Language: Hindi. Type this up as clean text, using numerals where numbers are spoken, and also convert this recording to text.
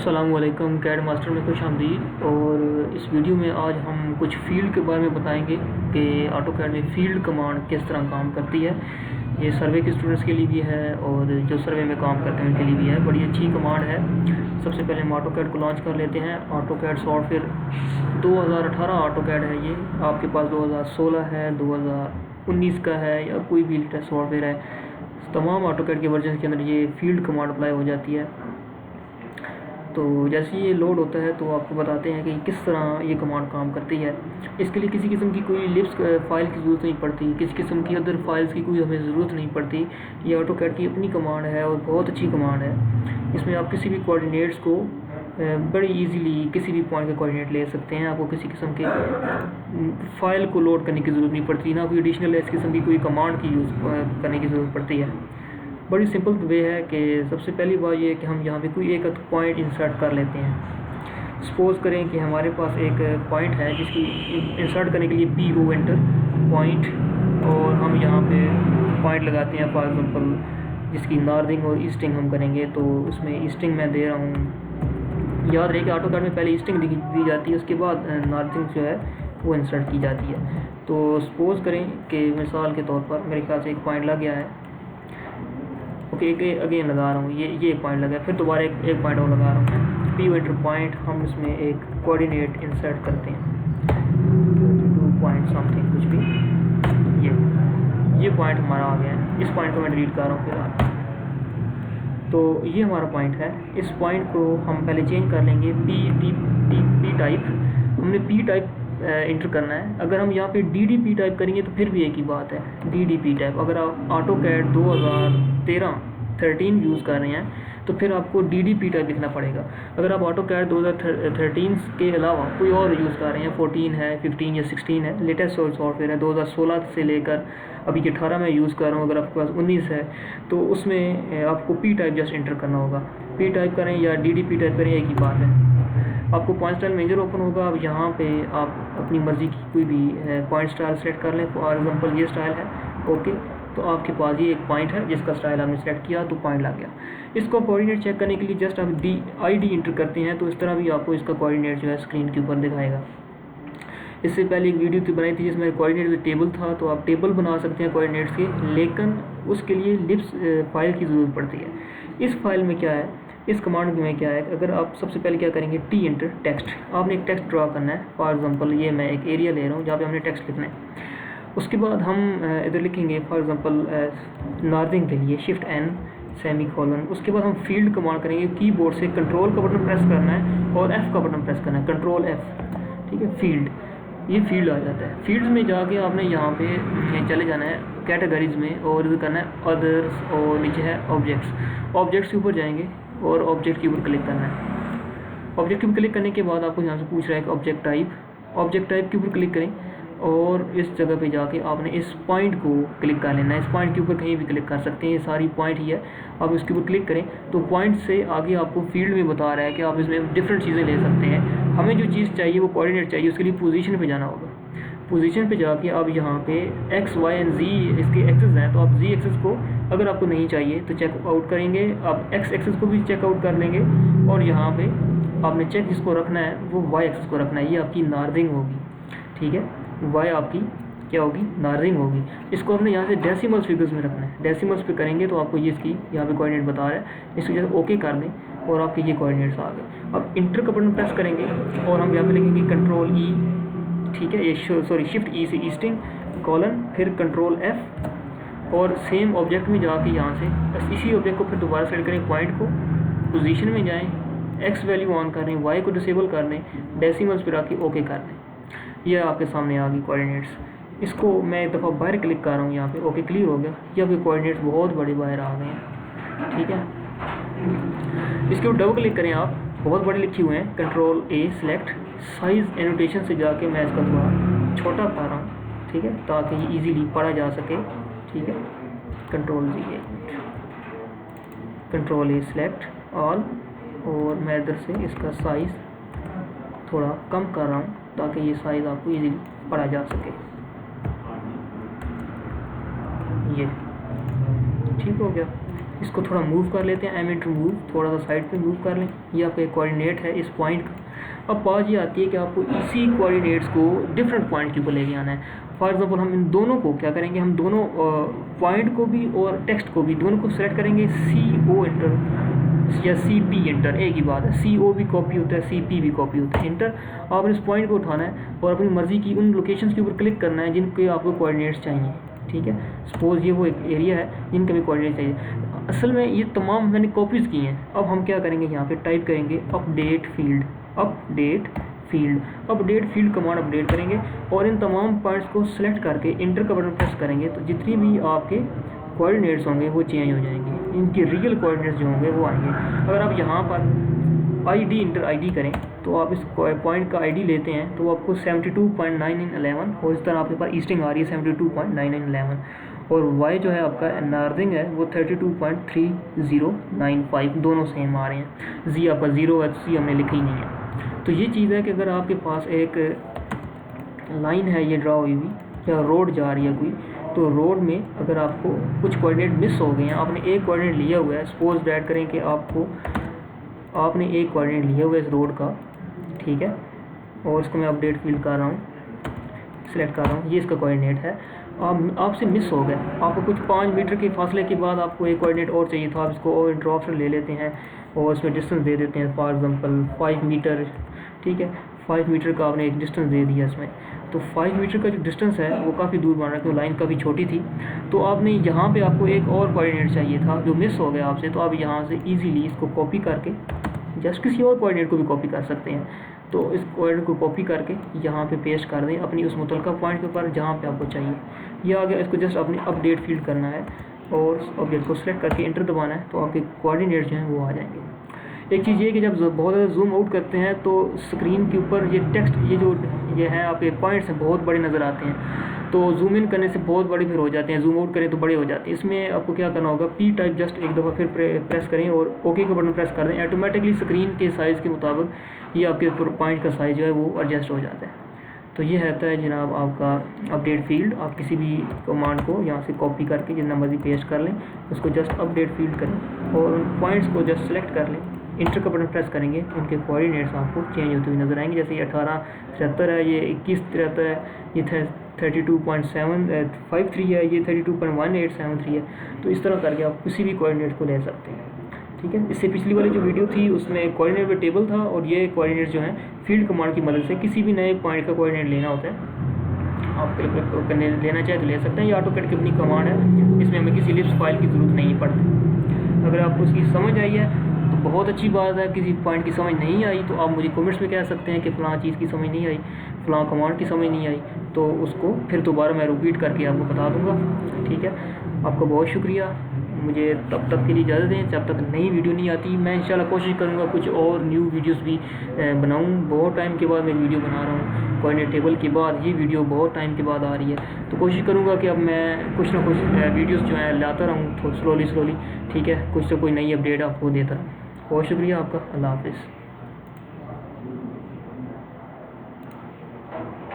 अस्सलामुअलैकुम, कैड मास्टर में खुश आमदीद। और इस वीडियो में आज हम कुछ फ़ील्ड के बारे में बताएंगे कि ऑटो कैड में फ़ील्ड कमांड किस तरह काम करती है। ये सर्वे के स्टूडेंट्स के लिए भी है और जो सर्वे में काम करते हैं उनके लिए भी है। बड़ी अच्छी कमांड है। सबसे पहले हम ऑटो कैड को लॉन्च कर लेते हैं। AutoCAD software 2018 AutoCAD है। ये आपके पास 2016 है, 2019 का है या कोई भी लेटेस्ट सॉफ्टवेयर है, तमाम ऑटो कैड के वर्जन के अंदर ये फ़ील्ड कमांड अप्लाई हो जाती है। तो जैसे ये लोड होता है तो आपको बताते हैं कि किस तरह ये कमांड काम करती है। इसके लिए किसी किस्म की कोई लिब्स फाइल की ज़रूरत नहीं पड़ती, किसी किस्म की अदर फाइल्स की कोई हमें ज़रूरत नहीं पड़ती। ये ऑटो कैड की अपनी कमांड है और बहुत अच्छी कमांड है। इसमें आप किसी भी कोऑर्डिनेट्स को बड़ी इजीली किसी भी पॉइंट के कोऑर्डिनेट ले सकते हैं। आपको किसी किस्म के फ़ाइल को लोड करने की ज़रूरत नहीं पड़ती, ना कोई एडिशनल इस किस्म की कोई कमांड की यूज़ करने की ज़रूरत पड़ती है। बड़ी सिंपल वे है कि सबसे पहली बात ये है कि हम यहाँ पे कोई एक पॉइंट इंसर्ट कर लेते हैं। सपोज़ करें कि हमारे पास एक पॉइंट है जिसकी इंसर्ट करने के लिए पी ओ एंटर पॉइंट, और हम यहाँ पे पॉइंट लगाते हैं। फॉर एग्जांपल जिसकी नॉर्थिंग और ईस्टिंग हम करेंगे, तो उसमें ईस्टिंग मैं दे रहा हूँ। याद रहे कि ऑटो कैड में पहले ईस्टिंग दी जाती है, उसके बाद नॉर्थिंग जो है वो इंसर्ट की जाती है। तो सपोज़ करें कि मिसाल के तौर पर मेरे ख्याल से एक पॉइंट लग गया है। ओके, एक अगेन लगा रहा हूँ, ये एक पॉइंट लगा है, फिर दोबारा एक पॉइंट और लगा रहा हूँ। पी एंटर पॉइंट, हम इसमें एक कोऑर्डिनेट इंसर्ट करते हैं 2 पॉइंट समथिंग कुछ भी। ये पॉइंट हमारा आ गया है। इस पॉइंट को मैं डिलीट कर रहा हूँ फिलहाल। तो ये हमारा पॉइंट है। इस पॉइंट को हम पहले चेंज कर लेंगे पी टाइप। हमने पी टाइप इंटर करना है। अगर हम यहाँ पे DDP टाइप करेंगे तो फिर भी एक ही बात है, DDP टाइप। अगर आप ऑटो कैड 2013 यूज़ कर रहे हैं तो फिर आपको DDP टाइप लिखना पड़ेगा। अगर आप ऑटो कैड 2013 के अलावा कोई और यूज़ कर रहे हैं, 14 है, 15 या 16 है, लेटेस्ट सॉफ्टवेयर है, 2016 से लेकर अभी 18 में यूज़ कर रहा हूँ, अगर आपके पास 19 है तो उसमें आपको पी टाइप जस्ट इंटर करना होगा। पी टाइप करें या DDP टाइप करें, एक ही बात है। आपको पॉइंट स्टाइल मेजर ओपन होगा। अब यहाँ पे आप अपनी मर्ज़ी की कोई भी पॉइंट स्टाइल सेलेक्ट कर लें। फॉर एग्जांपल ये स्टाइल है, ओके, तो आपके पास ये एक पॉइंट है जिसका स्टाइल आपने सेलेक्ट किया तो पॉइंट लग गया। इसको कोऑर्डिनेट चेक करने के लिए जस्ट आप ID इंटर करते हैं तो इस तरह भी आपको इसका कोऑर्डिनेट जो है स्क्रीन के ऊपर दिखाएगा। इससे पहले एक वीडियो थी बनाई थी जिसमें कोऑर्डिनेट टेबल था, तो आप टेबल बना सकते हैं कोऑर्डिनेट्स के, लेकिन उसके लिए लिब्स फाइल की ज़रूरत पड़ती है। इस फाइल में क्या है, इस कमांड में क्या है, अगर आप सबसे पहले क्या करेंगे, टी एंटर टेक्स्ट, आपने एक टेक्स्ट ड्रा करना है। फॉर एग्जांपल ये मैं एक एरिया ले रहा हूँ जहाँ पे हमने टेक्स्ट लिखना है। उसके बाद हम इधर लिखेंगे फॉर एग्जांपल नॉर्थिंग के लिए शिफ्ट N सेमी कॉलन। उसके बाद हम फील्ड कमांड करेंगे। कीबोर्ड से कंट्रोल का बटन प्रेस करना है और F का बटन प्रेस करना है, कंट्रोल F, ठीक है। फील्ड, ये फील्ड आ जाता है। फील्ड्स में जाके आपने यहाँ पे चले जाना है कैटेगरीज में और इधर करना है अदर्स, और नीचे है ऑब्जेक्ट्स। ऑब्जेक्ट्स के ऊपर जाएंगे और ऑब्जेक्ट के ऊपर क्लिक करना है। ऑब्जेक्ट के ऊपर क्लिक करने के बाद आपको यहाँ से पूछ रहा है कि ऑब्जेक्ट टाइप के ऊपर क्लिक करें और इस जगह पे जाके आपने इस पॉइंट को क्लिक कर लेना है। इस पॉइंट के ऊपर कहीं भी क्लिक कर सकते हैं, ये सारी पॉइंट ही है। आप इसके ऊपर क्लिक करें तो पॉइंट से आगे आपको फील्ड में बता रहा है कि आप इसमें डिफरेंट चीज़ें ले सकते हैं। हमें जो चीज़ चाहिए वो कोऑर्डिनेट चाहिए, उसके लिए पोजीशन पे जाना होगा। पोजीशन पे जाके आप यहाँ पे X, Y एंड Z इसके एक्सेस हैं, तो आप Z एक्सेस को अगर आपको नहीं चाहिए तो चेक आउट करेंगे। आप X एक्सेस को भी चेक आउट कर लेंगे और यहाँ पे आपने चेक जिसको रखना है वो Y एक्सेस को रखना है। ये आपकी नॉर्थिंग होगी, ठीक है। Y आपकी क्या होगी, नॉर्थिंग होगी। इसको हमने यहाँ से डेसिमल्स फिगर्स में रखना है। डेसिमल्स पे करेंगे तो आपको ये इसकी यहाँ पे कोऑर्डिनेट बता रहा है। इसको जैसे ओके कर दें और आपके ये कोऑर्डिनेट्स आ गए। अब इंटर का बटन प्रेस करेंगे और हम यहाँ पे लिखेंगे कंट्रोल E, ठीक है, ये शिफ्ट E से ईस्टिंग कॉलन, फिर कंट्रोल F, और सेम ऑब्जेक्ट में जाके यहाँ से बस इसी ऑब्जेक्ट को फिर दोबारा सेलेक्ट करें, पॉइंट को, पोजीशन में जाएं, X वैल्यू ऑन कर दें, Y को डिसेबल कर दें, डेसिमल्स पर आके ओके कर दें। यह आपके सामने आ गई कोऑर्डिनेट्स। इसको मैं एक दफ़ा बाहर क्लिक कर रहा हूँ, यहाँ पे ओके क्लियर हो गया। ये आपके कोऑर्डिनेट्स बहुत बड़े बाहर आ गए हैं, ठीक है। इसके ऊपर डबल क्लिक करें आप, बहुत बड़े लिखे हुए हैं, control A select, size annotation से जाके मैं इसका थोड़ा छोटा कर रहा हूँ, ठीक है, ताकि ये इजीली पढ़ा जा सके, ठीक है। कंट्रोल A सिलेक्ट ऑल, और मैं इधर से इसका साइज़ थोड़ा कम कर रहा हूँ ताकि ये साइज़ आपको इजीली पढ़ा जा सके। ये ठीक हो गया। इसको थोड़ा मूव कर लेते हैं, एम मूव, थोड़ा सा साइड पे मूव कर लें। ये आपका एक कोऑर्डिनेट है इस पॉइंट का। अब बात ये आती है कि आपको इसी कोऑर्डिनेट्स को डिफरेंट पॉइंट के ऊपर लेके आना है। फॉर एग्जांपल हम इन दोनों को क्या करेंगे, हम दोनों पॉइंट को भी और टेक्स्ट को भी दोनों को सेलेक्ट करेंगे CO इंटर या CP इंटर, एक ही बात है, CO भी कॉपी होता है, CP भी कॉपी होता है। इंटर आपने इस पॉइंट को उठाना है और अपनी मर्ज़ी की उन लोकेशंस के ऊपर क्लिक करना है जिनके आपको कोऑर्डिनेट्स चाहिए। ठीक है, सपोज ये वो एक एरिया है जिनके भी कोऑर्डिनेट चाहिए। असल में ये तमाम मैंने कॉपीज़ की हैं। अब हम क्या करेंगे, यहाँ पे टाइप करेंगे अपडेट फील्ड कमांड अपडेट करेंगे और इन तमाम पॉइंट्स को सिलेक्ट करके इंटर का बटन प्रेस करेंगे तो जितनी भी आपके कोऑर्डिनेट्स होंगे वो चेंज हो जाएंगे, इनके रियल कोऑर्डिनेट्स जो होंगे वो आएंगे। अगर आप यहाँ पर इंटर ID करें तो आप इस पॉइंट का ID लेते हैं तो आपको 72.9911 और इस तरह आपके पास ईस्टिंग आ रही है 72.9911 और Y जो है आपका नॉर्थिंग है वो 32.3095 दोनों सेम आ रहे हैं। Z आपका 0 है, C हमने लिखी ही नहीं है। तो ये चीज़ है कि अगर आपके पास एक लाइन है ये ड्रा हुई हुई या रोड जा रही है कोई, तो रोड में अगर आपको कुछ कोऑर्डिनेट मिस हो गए हैं, आपने एक कोऑर्डिनेट लिया हुआ है, सपोज दैट करें कि आपने एक कोऑर्डिनेट लिया हुआ है इस रोड का, ठीक है, और इसको मैं अपडेट फील्ड कर रहा हूँ, सिलेक्ट कर रहा हूँ, ये इसका कोऑर्डिनेट है। आपसे मिस हो गया, आपको कुछ 5 मीटर के फासले के बाद आपको एक कोऑर्डिनेट और चाहिए था, आप इसको और इंटर ऑप्शन ले लेते हैं और उसमें डिस्टेंस दे देते हैं, फॉर एग्जांपल 5 मीटर। ठीक है, 5 मीटर का आपने एक डिस्टेंस दे दिया इसमें, तो 5 मीटर का जो डिस्टेंस है वो काफ़ी दूर बन रहा है क्योंकि लाइन काफ़ी छोटी थी। तो आपने यहाँ पे आपको एक और कोऑर्डिनेट चाहिए था जो मिस हो गया आपसे, तो आप यहाँ से इजीली इसको कॉपी करके जस्ट किसी और कोऑर्डिनेट को भी कॉपी कर सकते हैं। तो इस कोऑर्डिनेट को कॉपी करके यहाँ पे पेस्ट कर दें अपनी उस मुतलका पॉइंट के ऊपर जहाँ पे आपको चाहिए। ये आ गया, इसको जस्ट अपने अपडेट फील्ड करना है और अपडेट को सिलेक्ट करके इंटर दबाना है तो आपके कोऑर्डिनेट जो हैं वो आ जाएंगे। एक चीज़ ये कि जब बहुत ज़्यादा जूम आउट करते हैं तो स्क्रीन के ऊपर ये टेक्स्ट ये हैं आपके पॉइंट्स हैं बहुत बड़े नज़र आते हैं, तो जूम इन करने से बहुत बड़े फिर हो जाते हैं, जूम आउट करें तो बड़े हो जाते हैं। इसमें आपको क्या करना होगा, P टाइप जस्ट एक दफ़ा फिर प्रेस करें और ओके का बटन प्रेस कर दें, ऑटोमेटिकली स्क्रीन के साइज़ के मुताबिक ये आपके पॉइंट का साइज़ जो है वो एडजस्ट हो जाता है। तो ये रहता है जनाब आपका अपडेट फील्ड। आप किसी भी कमांड को यहाँ से कॉपी करके जितना मर्जी पेस्ट कर लें, उसको जस्ट अपडेट फील्ड करें और उन पॉइंट्स को जस्ट सेलेक्ट कर लें, इंटर का बटन प्रेस करेंगे, उनके कोऑर्डिनेट्स आपको चेंज होते हुए नजर आएंगे। जैसे ये 1873 है, ये 2173 है, ये 32.753 है, ये 32.1873 है। तो इस तरह करके आप किसी भी कोऑर्डिनेट को ले सकते हैं। ठीक है, इससे पिछली वाली जो वीडियो थी उसमें कोऑर्डिनेट का टेबल था और ये कोऑर्डिनेट जो है फील्ड कमांड की मदद से किसी भी नए पॉइंट का कोऑर्डिनेट लेना होता है। आप लेना चाहे तो ले सकते हैं। ये ऑटोकैड की अपनी कमांड है, इसमें हमें किसी लिस्ट फाइल की ज़रूरत नहीं पड़ती। अगर आपको उसकी समझ आई है तो बहुत अच्छी बात है, किसी पॉइंट की समझ नहीं आई तो आप मुझे कमेंट्स में कह सकते हैं कि फ़लाँ चीज़ की समझ नहीं आई, फ़लाँ कमांड की समझ नहीं आई, तो उसको फिर दोबारा मैं रिपीट करके आपको बता दूँगा। ठीक है, आपका बहुत शुक्रिया। मुझे तब तक के लिए इजाज़त दें, जब तक नई वीडियो नहीं आती। मैं इंशाल्लाह कोशिश करूँगा कुछ और न्यू वीडियोस भी बनाऊँ। बहुत टाइम के बाद मैं वीडियो बना रहा हूँ, कोऑर्डिनेट टेबल के बाद ये वीडियो बहुत टाइम के बाद आ रही है, तो कोशिश करूँगा कि अब मैं कुछ ना कुछ वीडियोस जो है लाता रहूँ, स्लोली। ठीक है, कुछ तो कोई नई अपडेट आपको देता रहूँ। बहुत शुक्रिया आपका, अल्लाह हाफ़िज़।